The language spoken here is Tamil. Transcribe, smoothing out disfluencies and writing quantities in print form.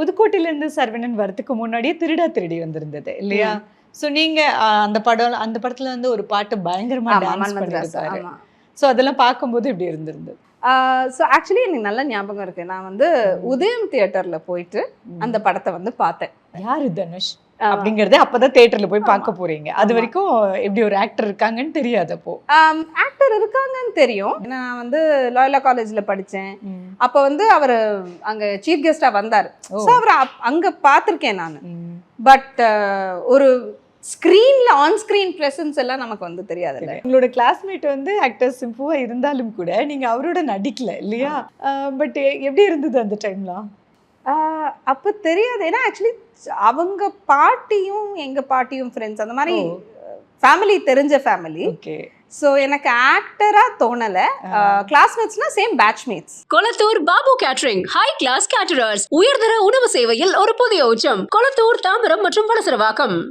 புதுக்கோட்டையிலேருந்து சரவணன் வரதுக்கு முன்னாடியே திருடா திருடி வந்திருந்தது இல்லையா? ஸோ நீங்க அந்த படத்துல வந்து ஒரு பாட்டு பயங்கரமா டான்ஸ் பண்ணிருப்பாரு. ஸோ அதெல்லாம் பார்க்கும்போது எப்படி இருந்திருந்தது? ஸோ ஆக்சுவலி எனக்கு நல்ல ஞாபகம் இருக்கு. நான் வந்து உதயம் தியேட்டர்ல போயிட்டு அந்த படத்தை வந்து பார்த்தேன். யாரு தனுஷ் அப்படிங்கறத அப்பதான் தியேட்டர்ல போய் பார்க்க போறீங்க. அது வரைக்கும் எப்படி ஒரு ஆக்டர் இருக்காங்கன்னு தெரியாது. அப்போ ஆக்டர் இருக்காங்கன்னு தெரியும். நான் வந்து லாயலா காலேஜ்ல படிச்சேன். அப்ப வந்து அவர் அங்க சீஃப் கெஸ்டா வந்தார். ஸோ அவர் அங்க பார்த்திருக்கேன் நான். பட் ஒரு ஸ்க்ரீன்ல ஆன் ஸ்க்ரீன் பிரசன்ஸ் எல்லாம் நமக்கு வந்து தெரியாதுல்ல. உங்களோட கிளாஸ்மேட் வந்து ஆக்டர் சிம்புவா இருந்தாலும் கூட நீங்க அவரோட நடிக்கல இல்லையா? பட் எப்படி இருந்தது அந்த டைம்லாம்? அப்போ தெரியாது. ஏன்னா ஆக்சுவலி அவங்க பாட்டியும் எங்க பாட்டியும் ஃப்ரெண்ட்ஸ், அந்த மாதிரி ஃபேமிலி, தெரிஞ்ச ஃபேமிலி. ஸோ எனக்கு ஆக்டரா தோணல. கிளாஸ்மேட்ஸ்னா same batchmates. Kolathur Babu catering high class caterers, உயர்தர உணவு சேவையில் ஒரு புதிய உச்சம். கொளத்தூர், தாம்பரம் மற்றும் வலசரவாக்கம்.